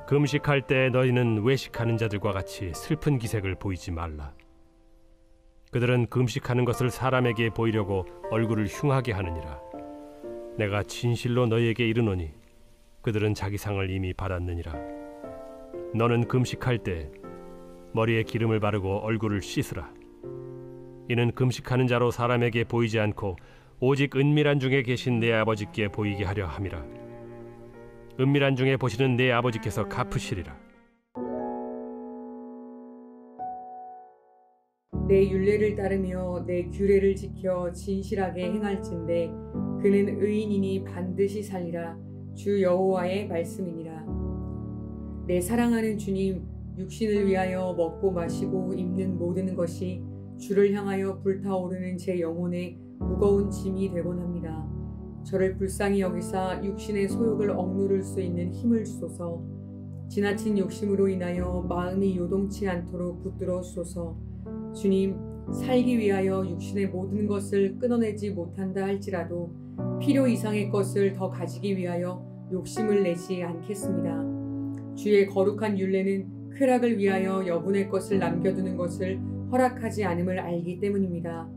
금식할 때 너희는 외식하는 자들과 같이 슬픈 기색을 보이지 말라. 그들은 금식하는 것을 사람에게 보이려고 얼굴을 흉하게 하느니라. 내가 진실로 너희에게 이르노니 그들은 자기 상을 이미 받았느니라. 너는 금식할 때 머리에 기름을 바르고 얼굴을 씻으라. 이는 금식하는 자로 사람에게 보이지 않고 오직 은밀한 중에 계신 내 아버지께 보이게 하려 함이라. 은밀한 중에 보시는 내 아버지께서 갚으시리라. 내 율례를 따르며 내 규례를 지켜 진실하게 행할진대 그는 의인이니 반드시 살리라. 주 여호와의 말씀이니라. 내 사랑하는 주님, 육신을 위하여 먹고 마시고 입는 모든 것이 주를 향하여 불타오르는 제 영혼에 무거운 짐이 되곤 합니다. 저를 불쌍히 여기사 육신의 소욕을 억누를 수 있는 힘을 주소서. 지나친 욕심으로 인하여 마음이 요동치 않도록 붙들어 주소서. 주님, 살기 위하여 육신의 모든 것을 끊어내지 못한다 할지라도 필요 이상의 것을 더 가지기 위하여 욕심을 내지 않겠습니다. 주의 거룩한 율례는 쾌락을 위하여 여분의 것을 남겨두는 것을 허락하지 않음을 알기 때문입니다.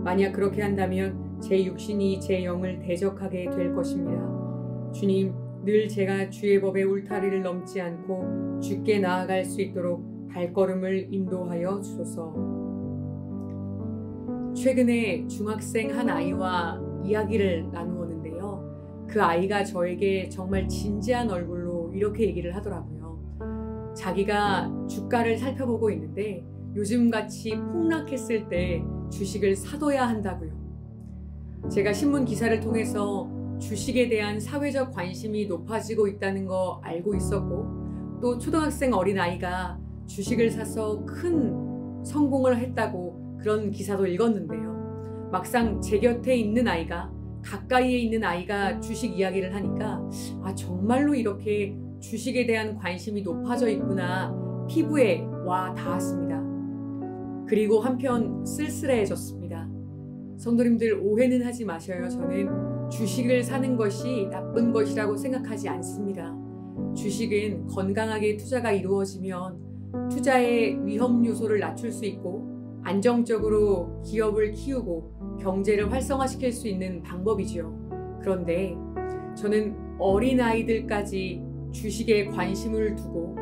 만약 그렇게 한다면 제 육신이 제 영을 대적하게 될 것입니다. 주님, 늘 제가 주의 법의 울타리를 넘지 않고 주께 나아갈 수 있도록 발걸음을 인도하여 주소서. 최근에 중학생 한 아이와 이야기를 나누었는데요. 그 아이가 저에게 정말 진지한 얼굴로 이렇게 얘기를 하더라고요. 자기가 주가를 살펴보고 있는데 요즘같이 폭락했을 때 주식을 사둬야 한다고요. 제가 신문 기사를 통해서 주식에 대한 사회적 관심이 높아지고 있다는 거 알고 있었고, 또 초등학생 어린아이가 주식을 사서 큰 성공을 했다고 그런 기사도 읽었는데요. 막상 제 곁에 있는 아이가, 가까이에 있는 아이가 주식 이야기를 하니까 정말로 이렇게 주식에 대한 관심이 높아져 있구나 피부에 와 닿았습니다. 그리고 한편 쓸쓸해졌습니다. 성도님들, 오해는 하지 마셔요. 저는 주식을 사는 것이 나쁜 것이라고 생각하지 않습니다. 주식은 건강하게 투자가 이루어지면 투자의 위험 요소를 낮출 수 있고 안정적으로 기업을 키우고 경제를 활성화시킬 수 있는 방법이지요. 그런데 저는 어린아이들까지 주식에 관심을 두고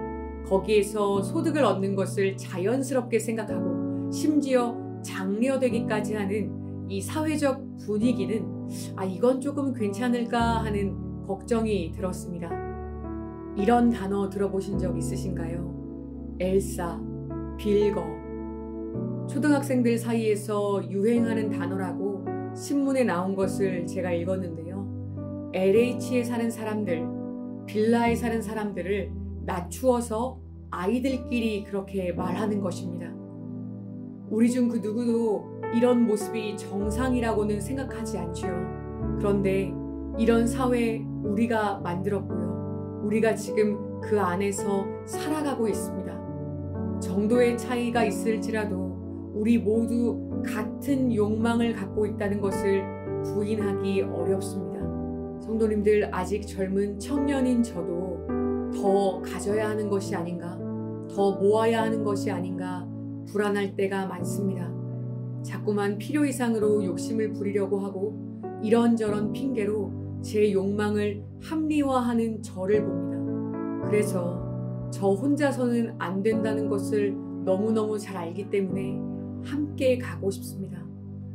거기에서 소득을 얻는 것을 자연스럽게 생각하고 심지어 장려되기까지 하는 이 사회적 분위기는 이건 조금 괜찮을까 하는 걱정이 들었습니다. 이런 단어 들어보신 적 있으신가요? 엘사, 빌거. 초등학생들 사이에서 유행하는 단어라고 신문에 나온 것을 제가 읽었는데요. LH에 사는 사람들, 빌라에 사는 사람들을 낮추어서 아이들끼리 그렇게 말하는 것입니다. 우리 중 그 누구도 이런 모습이 정상이라고는 생각하지 않지요. 그런데 이런 사회 우리가 만들었고요. 우리가 지금 그 안에서 살아가고 있습니다. 정도의 차이가 있을지라도 우리 모두 같은 욕망을 갖고 있다는 것을 부인하기 어렵습니다. 성도님들, 아직 젊은 청년인 저도 더 가져야 하는 것이 아닌가, 더 모아야 하는 것이 아닌가 불안할 때가 많습니다. 자꾸만 필요 이상으로 욕심을 부리려고 하고 이런저런 핑계로 제 욕망을 합리화하는 저를 봅니다. 그래서 저 혼자서는 안 된다는 것을 너무너무 잘 알기 때문에 함께 가고 싶습니다.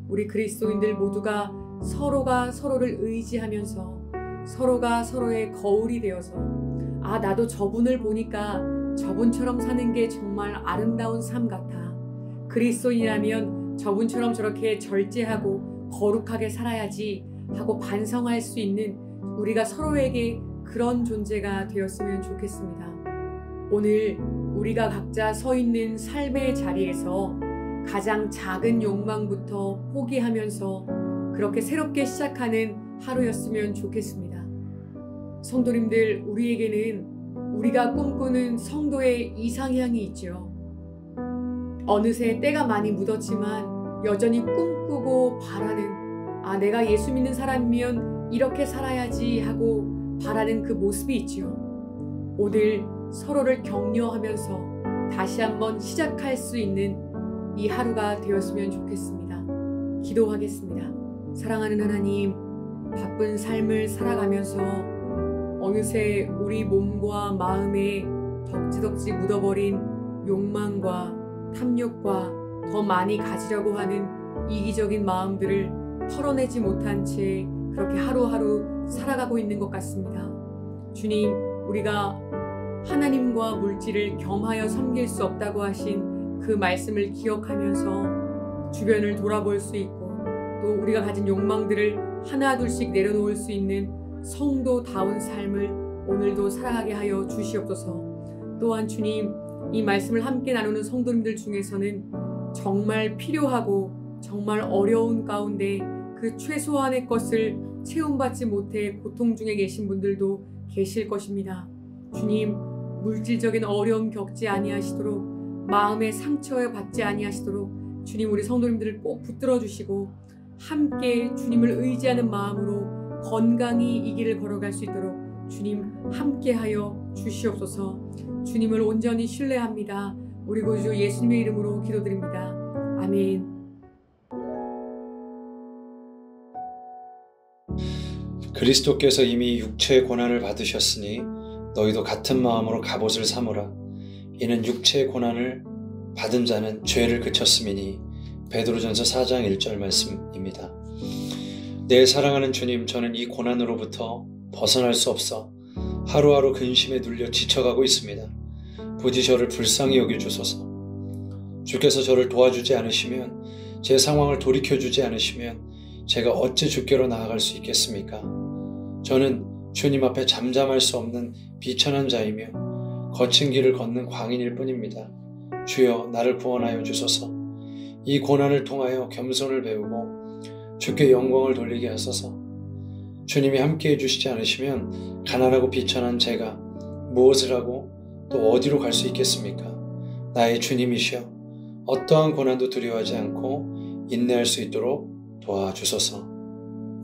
우리 그리스도인들 모두가 서로가 서로를 의지하면서 서로가 서로의 거울이 되어서 나도 저분을 보니까 저분처럼 사는 게 정말 아름다운 삶 같아. 그리스도인이라면 저분처럼 저렇게 절제하고 거룩하게 살아야지 하고 반성할 수 있는 우리가 서로에게 그런 존재가 되었으면 좋겠습니다. 오늘 우리가 각자 서 있는 삶의 자리에서 가장 작은 욕망부터 포기하면서 그렇게 새롭게 시작하는 하루였으면 좋겠습니다. 성도님들, 우리에게는 우리가 꿈꾸는 성도의 이상향이 있죠. 어느새 때가 많이 묻었지만 여전히 꿈꾸고 바라는, 내가 예수 믿는 사람이면 이렇게 살아야지 하고 바라는 그 모습이 있지요. 오늘 서로를 격려하면서 다시 한번 시작할 수 있는 이 하루가 되었으면 좋겠습니다. 기도하겠습니다. 사랑하는 하나님, 바쁜 삶을 살아가면서 어느새 우리 몸과 마음에 덕지덕지 묻어버린 욕망과 탐욕과 더 많이 가지려고 하는 이기적인 마음들을 털어내지 못한 채 그렇게 하루하루 살아가고 있는 것 같습니다. 주님, 우리가 하나님과 물질을 겸하여 섬길 수 없다고 하신 그 말씀을 기억하면서 주변을 돌아볼 수 있고 또 우리가 가진 욕망들을 하나둘씩 내려놓을 수 있는 성도다운 삶을 오늘도 살아가게 하여 주시옵소서. 또한 주님, 이 말씀을 함께 나누는 성도님들 중에서는 정말 필요하고 정말 어려운 가운데 그 최소한의 것을 채움받지 못해 고통 중에 계신 분들도 계실 것입니다. 주님, 물질적인 어려움 겪지 아니하시도록 마음의 상처에 받지 아니하시도록 주님, 우리 성도님들을 꼭 붙들어 주시고 함께 주님을 의지하는 마음으로 건강히 이 길을 걸어갈 수 있도록 주님 함께하여 주시옵소서. 주님을 온전히 신뢰합니다. 우리 구주 예수님의 이름으로 기도드립니다. 아멘. 그리스도께서 이미 육체의 고난을 받으셨으니 너희도 같은 마음으로 갑옷을 삼으라. 이는 육체의 고난을 받은 자는 죄를 그쳤음이니. 베드로전서 4장 1절 말씀입니다. 내 사랑하는 주님, 저는 이 고난으로부터 벗어날 수 없어 하루하루 근심에 눌려 지쳐가고 있습니다. 부디 저를 불쌍히 여겨주소서. 주께서 저를 도와주지 않으시면, 제 상황을 돌이켜주지 않으시면 제가 어찌 주께로 나아갈 수 있겠습니까? 저는 주님 앞에 잠잠할 수 없는 비천한 자이며 거친 길을 걷는 광인일 뿐입니다. 주여, 나를 구원하여 주소서. 이 고난을 통하여 겸손을 배우고 주께 영광을 돌리게 하소서. 주님이 함께해 주시지 않으시면 가난하고 비천한 제가 무엇을 하고 또 어디로 갈 수 있겠습니까? 나의 주님이시여, 어떠한 고난도 두려워하지 않고 인내할 수 있도록 도와주소서.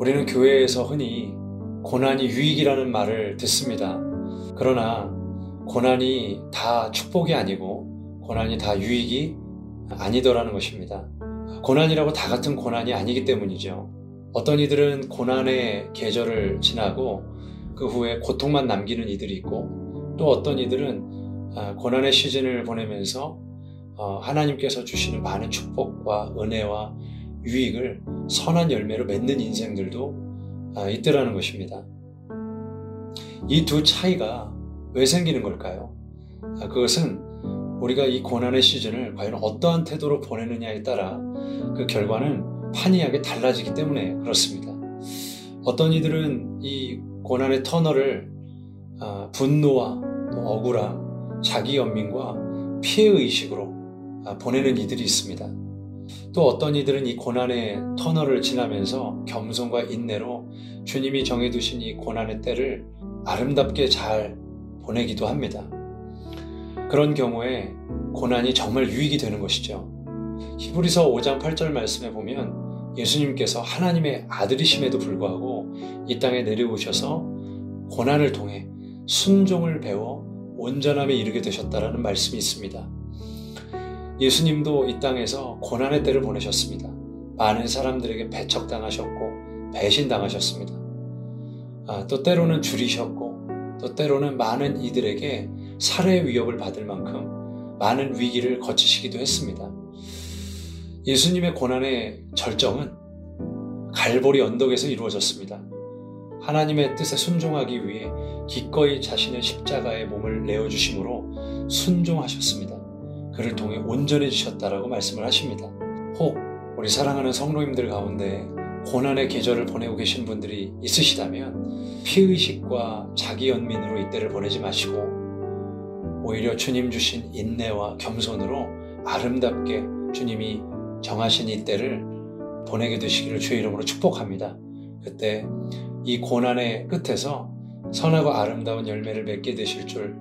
우리는 교회에서 흔히 고난이 유익이라는 말을 듣습니다. 그러나 고난이 다 축복이 아니고 고난이 다 유익이 아니더라는 것입니다. 고난이라고 다 같은 고난이 아니기 때문이죠. 어떤 이들은 고난의 계절을 지나고 그 후에 고통만 남기는 이들이 있고, 또 어떤 이들은 고난의 시즌을 보내면서 하나님께서 주시는 많은 축복과 은혜와 유익을 선한 열매로 맺는 인생들도 있더라는 것입니다. 이 두 차이가 왜 생기는 걸까요? 그것은 우리가 이 고난의 시즌을 과연 어떠한 태도로 보내느냐에 따라 그 결과는 판이하게 달라지기 때문에 그렇습니다. 어떤 이들은 이 고난의 터널을 분노와 또 억울함, 자기 연민과 피해의식으로 보내는 이들이 있습니다. 또 어떤 이들은 이 고난의 터널을 지나면서 겸손과 인내로 주님이 정해두신 이 고난의 때를 아름답게 잘 보내기도 합니다. 그런 경우에 고난이 정말 유익이 되는 것이죠. 히브리서 5장 8절 말씀에 보면 예수님께서 하나님의 아들이심에도 불구하고 이 땅에 내려오셔서 고난을 통해 순종을 배워 온전함에 이르게 되셨다라는 말씀이 있습니다. 예수님도 이 땅에서 고난의 때를 보내셨습니다. 많은 사람들에게 배척당하셨고 배신당하셨습니다. 또 때로는 줄이셨고 또 때로는 많은 이들에게 살해의 위협을 받을 만큼 많은 위기를 거치시기도 했습니다. 예수님의 고난의 절정은 갈보리 언덕에서 이루어졌습니다. 하나님의 뜻에 순종하기 위해 기꺼이 자신의 십자가의 몸을 내어주심으로 순종하셨습니다. 그를 통해 온전해지셨다라고 말씀을 하십니다. 혹 우리 사랑하는 성도님들 가운데 고난의 계절을 보내고 계신 분들이 있으시다면 피의식과 자기 연민으로 이 때를 보내지 마시고 오히려 주님 주신 인내와 겸손으로 아름답게 주님이 정하신 이 때를 보내게 되시기를 주의 이름으로 축복합니다. 그때 이 고난의 끝에서 선하고 아름다운 열매를 맺게 되실 줄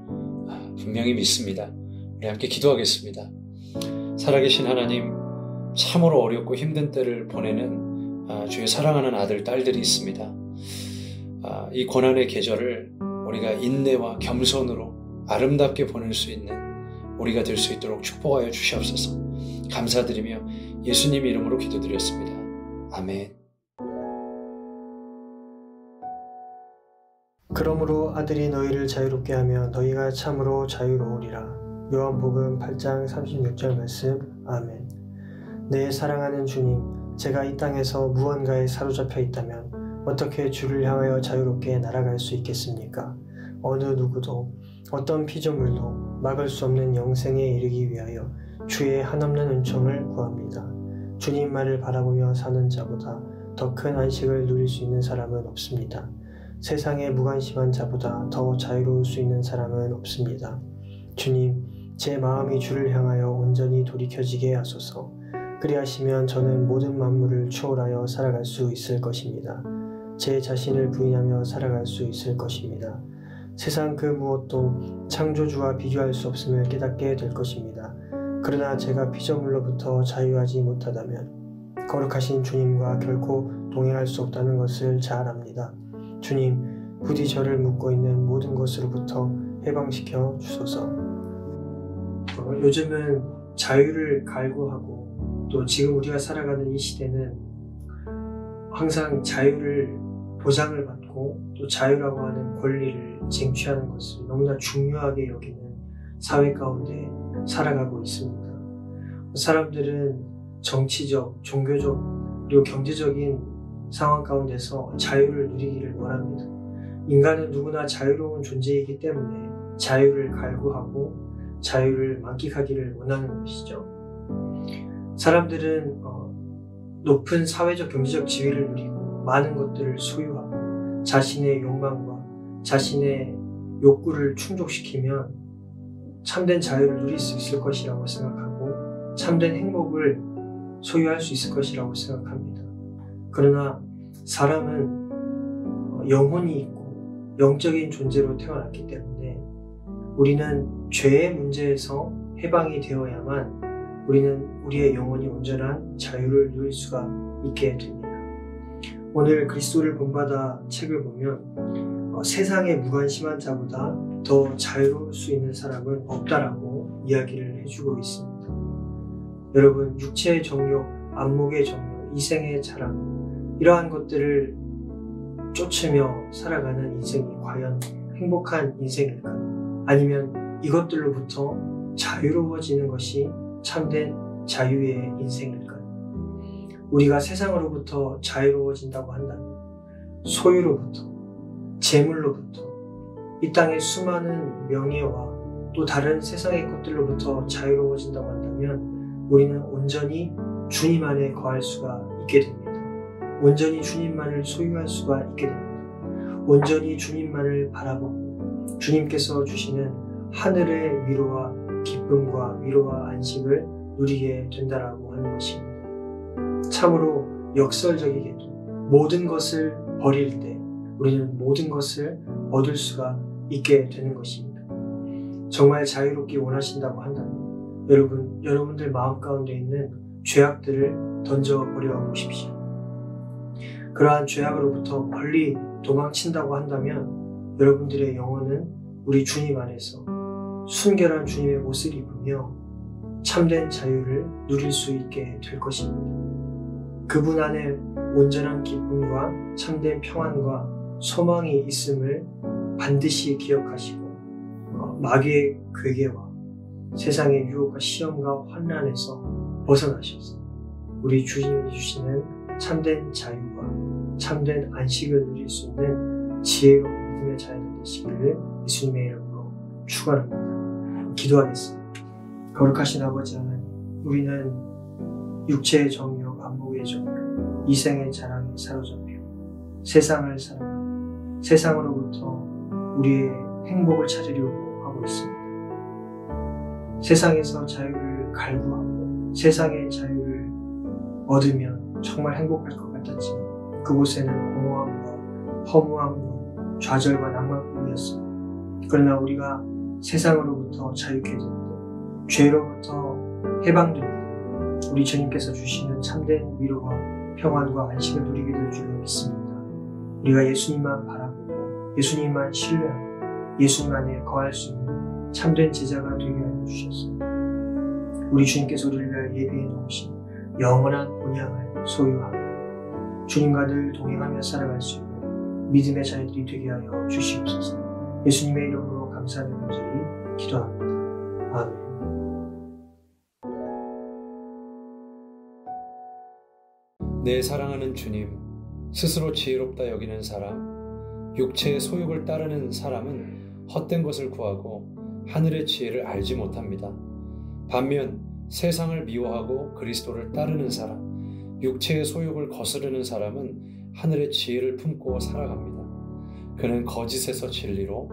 분명히 믿습니다. 우리 함께 기도하겠습니다. 살아계신 하나님, 참으로 어렵고 힘든 때를 보내는 주의 사랑하는 아들, 딸들이 있습니다. 이 고난의 계절을 우리가 인내와 겸손으로 아름답게 보낼 수 있는 우리가 될 수 있도록 축복하여 주시옵소서. 감사드리며 예수님 이름으로 기도드렸습니다. 아멘. 그러므로 아들이 너희를 자유롭게 하며 너희가 참으로 자유로우리라. 요한복음 8장 36절 말씀. 아멘. 내 사랑하는 주님, 제가 이 땅에서 무언가에 사로잡혀 있다면 어떻게 주를 향하여 자유롭게 날아갈 수 있겠습니까? 어느 누구도 어떤 피조물도 막을 수 없는 영생에 이르기 위하여 주의 한없는 은총을 구합니다. 주님만을 바라보며 사는 자보다 더 큰 안식을 누릴 수 있는 사람은 없습니다. 세상에 무관심한 자보다 더 자유로울 수 있는 사람은 없습니다. 주님, 제 마음이 주를 향하여 온전히 돌이켜지게 하소서. 그리하시면 저는 모든 만물을 초월하여 살아갈 수 있을 것입니다. 제 자신을 부인하며 살아갈 수 있을 것입니다. 세상 그 무엇도 창조주와 비교할 수 없음을 깨닫게 될 것입니다. 그러나 제가 피조물로부터 자유하지 못하다면 거룩하신 주님과 결코 동행할 수 없다는 것을 잘 압니다. 주님, 부디 저를 묶고 있는 모든 것으로부터 해방시켜 주소서. 요즘은 자유를 갈구하고 또 지금 우리가 살아가는 이 시대는 항상 자유를 보장을 받고 또 자유라고 하는 권리를 쟁취하는 것을 너무나 중요하게 여기는 사회 가운데 살아가고 있습니다. 사람들은 정치적, 종교적, 그리고 경제적인 상황 가운데서 자유를 누리기를 원합니다. 인간은 누구나 자유로운 존재이기 때문에 자유를 갈구하고 자유를 만끽하기를 원하는 것이죠. 사람들은 높은 사회적 경제적 지위를 누리고 많은 것들을 소유하고 자신의 욕망과 자신의 욕구를 충족시키면 참된 자유를 누릴 수 있을 것이라고 생각하고 참된 행복을 소유할 수 있을 것이라고 생각합니다. 그러나 사람은 영혼이 있고 영적인 존재로 태어났기 때문에 우리는 죄의 문제에서 해방이 되어야만 우리는 우리의 영혼이 온전한 자유를 누릴 수가 있게 됩니다. 오늘 그리스도를 본받아 책을 보면 세상에 무관심한 자보다 더 자유로울 수 있는 사람은 없다라고 이야기를 해주고 있습니다. 여러분, 육체의 정욕, 안목의 정욕, 이생의 자랑, 이러한 것들을 쫓으며 살아가는 인생이 과연 행복한 인생일까요? 아니면 이것들로부터 자유로워지는 것이 참된 자유의 인생일까요? 우리가 세상으로부터 자유로워진다고 한다면 소유로부터, 재물로부터, 이 땅의 수많은 명예와 또 다른 세상의 것들로부터 자유로워진다고 한다면 우리는 온전히 주님 안에 거할 수가 있게 됩니다. 온전히 주님만을 소유할 수가 있게 됩니다. 온전히 주님만을 바라보고 주님께서 주시는 하늘의 위로와 기쁨과 위로와 안식을 누리게 된다라고 하는 것입니다. 참으로 역설적이게도 모든 것을 버릴 때 우리는 모든 것을 얻을 수가 있게 되는 것입니다. 정말 자유롭게 원하신다고 한다면 여러분들 마음 가운데 있는 죄악들을 던져버려 보십시오. 그러한 죄악으로부터 멀리 도망친다고 한다면 여러분들의 영혼은 우리 주님 안에서 순결한 주님의 옷을 입으며 참된 자유를 누릴 수 있게 될 것입니다. 그분 안에 온전한 기쁨과 참된 평안과 소망이 있음을 반드시 기억하시고 마귀의 괴계와 세상의 유혹과 시험과 환난에서 벗어나셔서 우리 주님이 주시는 참된 자유와 참된 안식을 누릴 수 있는 지혜로운 믿음의 자녀들 되시기를 예수님의 이름으로 축원합니다. 기도하겠습니다. 거룩하신 아버지 하나님, 우리는 육체의 정욕, 안목의 정욕, 이생의 자랑에 사로잡혀 세상을 사랑하고 세상으로부터 우리의 행복을 찾으려고 하고 있습니다. 세상에서 자유를 갈구하고 세상의 자유를 얻으면 정말 행복할 것 같았지만 그곳에는 공허함과 허무함과 좌절과 낭만뿐이었습니다. 그러나 우리가 세상으로부터 자유케 되고 죄로부터 해방됩니다. 우리 주님께서 주시는 참된 위로와 평안과 안식을 누리게 될 줄로 믿습니다. 우리가 예수님만 바라보고 예수님만 신뢰하고 예수님 안에 거할 수 있는 참된 제자가 되게 하여 주셨습니다. 우리 주님께서 우리를 위하여 예비해 놓으신 영원한 본향을 소유하며 주님과 늘 동행하며 살아갈 수 있는 믿음의 자녀들이 되게 하여 주시옵소서. 예수님의 이름으로 감사하며 간절히 기도합니다. 아멘. 내 사랑하는 주님, 스스로 지혜롭다 여기는 사람, 육체의 소욕을 따르는 사람은 헛된 것을 구하고 하늘의 지혜를 알지 못합니다. 반면 세상을 미워하고 그리스도를 따르는 사람, 육체의 소욕을 거스르는 사람은 하늘의 지혜를 품고 살아갑니다. 그는 거짓에서 진리로,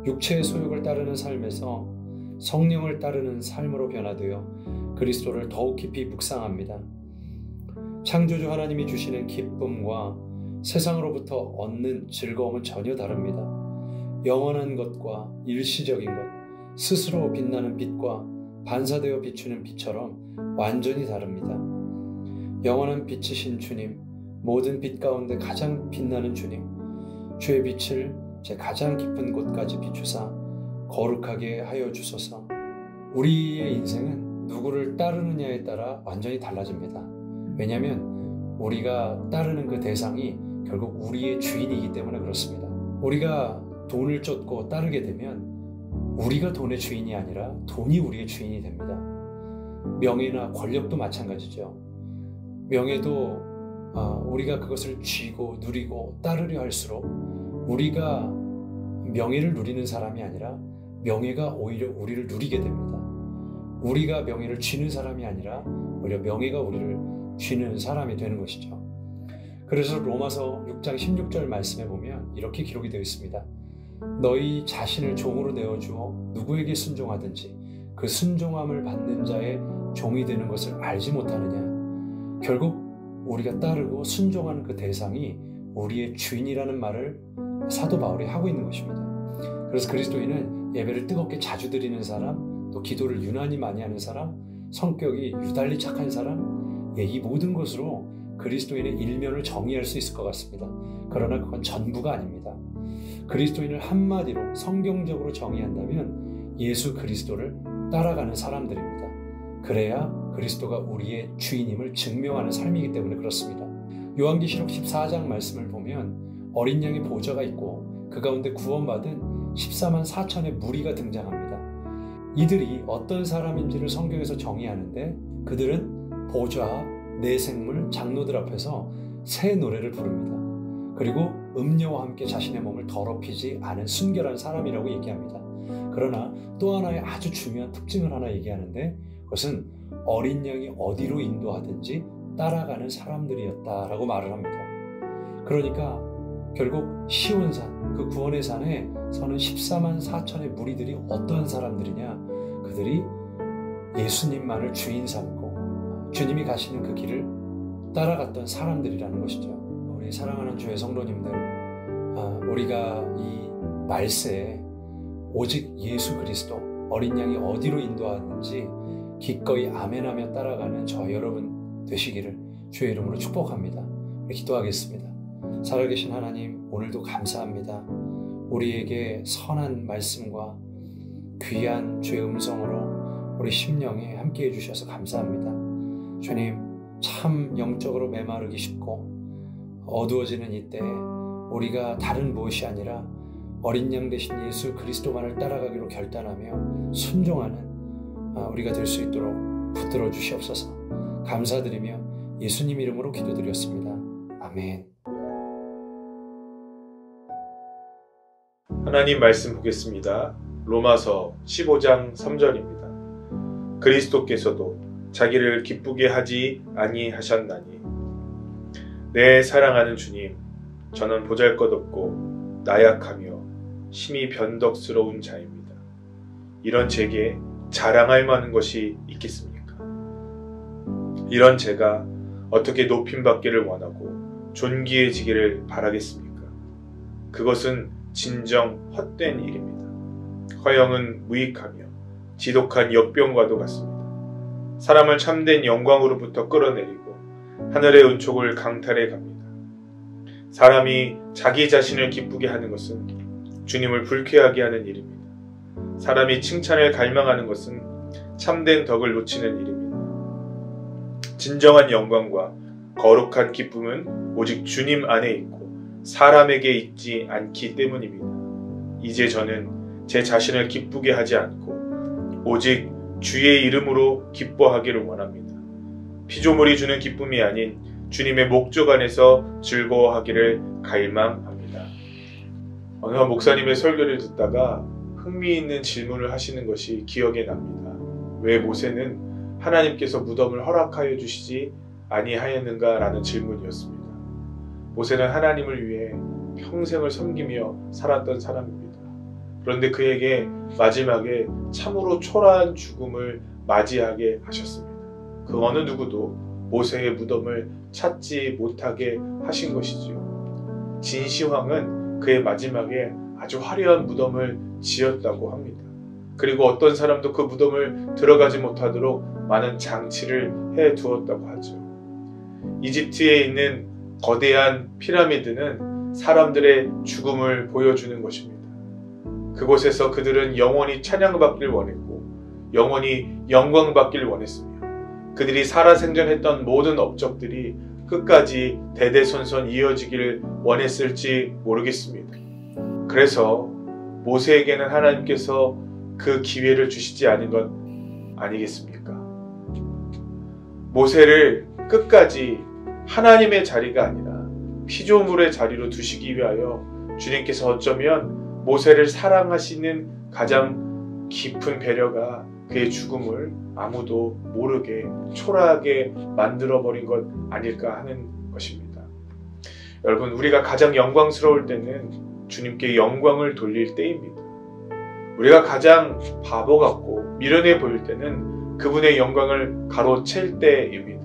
육체의 소욕을 따르는 삶에서 성령을 따르는 삶으로 변화되어 그리스도를 더욱 깊이 묵상합니다. 창조주 하나님이 주시는 기쁨과 세상으로부터 얻는 즐거움은 전혀 다릅니다. 영원한 것과 일시적인 것, 스스로 빛나는 빛과 반사되어 비추는 빛처럼 완전히 다릅니다. 영원한 빛이신 주님, 모든 빛 가운데 가장 빛나는 주님, 주의 빛을 제 가장 깊은 곳까지 비추사 거룩하게 하여 주소서. 우리의 인생은 누구를 따르느냐에 따라 완전히 달라집니다. 왜냐하면 우리가 따르는 그 대상이 결국 우리의 주인이기 때문에 그렇습니다. 우리가 돈을 쫓고 따르게 되면 우리가 돈의 주인이 아니라 돈이 우리의 주인이 됩니다. 명예나 권력도 마찬가지죠. 명예도 우리가 그것을 쥐고 누리고 따르려 할수록 우리가 명예를 누리는 사람이 아니라 명예가 오히려 우리를 누리게 됩니다. 우리가 명예를 쥐는 사람이 아니라 오히려 명예가 우리를 쥐는 사람이 되는 것이죠. 그래서 로마서 6장 16절 말씀에 보면 이렇게 기록이 되어 있습니다. 너희 자신을 종으로 내어주어 누구에게 순종하든지 그 순종함을 받는 자의 종이 되는 것을 알지 못하느냐. 결국 우리가 따르고 순종하는 그 대상이 우리의 주인이라는 말을 사도 바울이 하고 있는 것입니다. 그래서 그리스도인은 예배를 뜨겁게 자주 드리는 사람, 또 기도를 유난히 많이 하는 사람, 성격이 유달리 착한 사람, 이 모든 것으로 그리스도인의 일면을 정의할 수 있을 것 같습니다. 그러나 그건 전부가 아닙니다. 그리스도인을 한마디로 성경적으로 정의한다면 예수 그리스도를 따라가는 사람들입니다. 그래야 그리스도가 우리의 주인임을 증명하는 삶이기 때문에 그렇습니다. 요한계시록 14장 말씀을 보면 어린 양의 보좌가 있고 그 가운데 구원받은 14만 4천의 무리가 등장합니다. 이들이 어떤 사람인지를 성경에서 정의하는데 그들은 보좌, 내생물, 장로들 앞에서 새 노래를 부릅니다. 그리고 음료와 함께 자신의 몸을 더럽히지 않은 순결한 사람이라고 얘기합니다. 그러나 또 하나의 아주 중요한 특징을 하나 얘기하는데 그것은 어린 양이 어디로 인도하든지 따라가는 사람들이었다라고 말을 합니다. 그러니까 결국 시온산, 그 구원의 산에 서는 14만 4천의 무리들이 어떠한 사람들이냐? 그들이 예수님만을 주인 삼고 주님이 가시는 그 길을 따라갔던 사람들이라는 것이죠. 우리 사랑하는 주의 성도님들, 우리가 이 말세에 오직 예수 그리스도 어린 양이 어디로 인도하는지 기꺼이 아멘하며 따라가는 저 여러분 되시기를 주의 이름으로 축복합니다. 기도하겠습니다. 살아계신 하나님, 오늘도 감사합니다. 우리에게 선한 말씀과 귀한 주의 음성으로 우리 심령에 함께 해주셔서 감사합니다. 주님, 참 영적으로 메마르기 쉽고 어두워지는 이때 우리가 다른 무엇이 아니라 어린 양 되신 예수 그리스도만을 따라가기로 결단하며 순종하는 우리가 될 수 있도록 붙들어 주시옵소서. 감사드리며 예수님 이름으로 기도드렸습니다. 아멘. 하나님 말씀 보겠습니다. 로마서 15장 3절입니다. 그리스도께서도 자기를 기쁘게 하지 아니하셨나니 내 사랑하는 주님, 저는 보잘것없고 나약하며 심히 변덕스러운 자입니다. 이런 제게 자랑할 만한 것이 있겠습니까? 이런 제가 어떻게 높임받기를 원하고 존귀해지기를 바라겠습니까? 그것은 진정 헛된 일입니다. 허영은 무익하며 지독한 역병과도 같습니다. 사람을 참된 영광으로부터 끌어내리고 하늘의 은총을 강탈해 갑니다. 사람이 자기 자신을 기쁘게 하는 것은 주님을 불쾌하게 하는 일입니다. 사람이 칭찬을 갈망하는 것은 참된 덕을 놓치는 일입니다. 진정한 영광과 거룩한 기쁨은 오직 주님 안에 있고 사람에게 있지 않기 때문입니다. 이제 저는 제 자신을 기쁘게 하지 않고 오직 주의 이름으로 기뻐하기를 원합니다. 피조물이 주는 기쁨이 아닌 주님의 목적 안에서 즐거워하기를 갈망합니다. 어느 한 목사님의 설교를 듣다가 흥미있는 질문을 하시는 것이 기억에 납니다. 왜 모세는 하나님께서 무덤을 허락하여 주시지 아니하였는가? 라는 질문이었습니다. 모세는 하나님을 위해 평생을 섬기며 살았던 사람입니다. 그런데 그에게 마지막에 참으로 초라한 죽음을 맞이하게 하셨습니다. 그 어느 누구도 모세의 무덤을 찾지 못하게 하신 것이지요. 진시황은 그의 마지막에 아주 화려한 무덤을 지었다고 합니다. 그리고 어떤 사람도 그 무덤을 들어가지 못하도록 많은 장치를 해 두었다고 하죠. 이집트에 있는 거대한 피라미드는 사람들의 죽음을 보여주는 것입니다. 그곳에서 그들은 영원히 찬양받길 원했고 영원히 영광받길 원했으며 그들이 살아생전했던 모든 업적들이 끝까지 대대손손 이어지기를 원했을지 모르겠습니다. 그래서 모세에게는 하나님께서 그 기회를 주시지 않은 것 아니겠습니까? 모세를 끝까지 하나님의 자리가 아니라 피조물의 자리로 두시기 위하여 주님께서 어쩌면 모세를 사랑하시는 가장 깊은 배려가 그의 죽음을 아무도 모르게 초라하게 만들어버린 것 아닐까 하는 것입니다. 여러분, 우리가 가장 영광스러울 때는 주님께 영광을 돌릴 때입니다. 우리가 가장 바보 같고 미련해 보일 때는 그분의 영광을 가로챌 때입니다.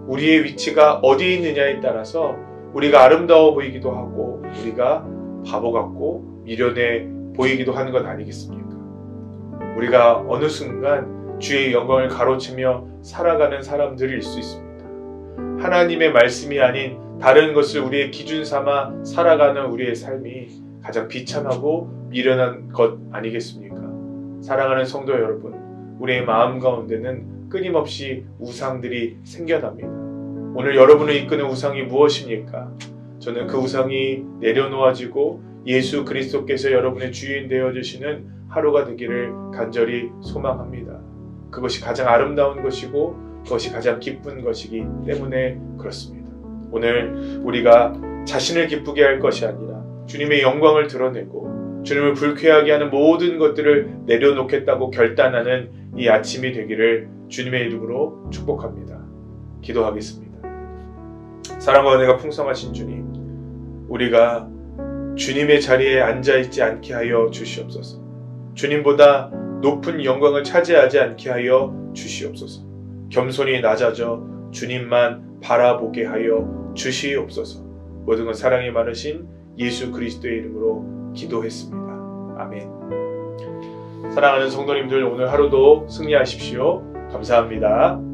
우리의 위치가 어디에 있느냐에 따라서 우리가 아름다워 보이기도 하고 우리가 바보 같고 미련해 보이기도 하는 것 아니겠습니까? 우리가 어느 순간 주의 영광을 가로채며 살아가는 사람들일 수 있습니다. 하나님의 말씀이 아닌 다른 것을 우리의 기준 삼아 살아가는 우리의 삶이 가장 비참하고 미련한 것 아니겠습니까? 사랑하는 성도 여러분, 우리의 마음 가운데는 끊임없이 우상들이 생겨납니다. 오늘 여러분을 이끄는 우상이 무엇입니까? 저는 그 우상이 내려놓아지고 예수 그리스도께서 여러분의 주인 되어주시는 하루가 되기를 간절히 소망합니다. 그것이 가장 아름다운 것이고 그것이 가장 기쁜 것이기 때문에 그렇습니다. 오늘 우리가 자신을 기쁘게 할 것이 아니라 주님의 영광을 드러내고 주님을 불쾌하게 하는 모든 것들을 내려놓겠다고 결단하는 이 아침이 되기를 주님의 이름으로 축복합니다. 기도하겠습니다. 사랑과 은혜가 풍성하신 주님, 우리가 주님의 자리에 앉아있지 않게 하여 주시옵소서. 주님보다 높은 영광을 차지하지 않게 하여 주시옵소서. 겸손히 낮아져 주님만 바라보게 하여 주시옵소서. 모든 것 사랑이 많으신 예수 그리스도의 이름으로 기도했습니다. 아멘. 사랑하는 성도님들, 오늘 하루도 승리하십시오. 감사합니다.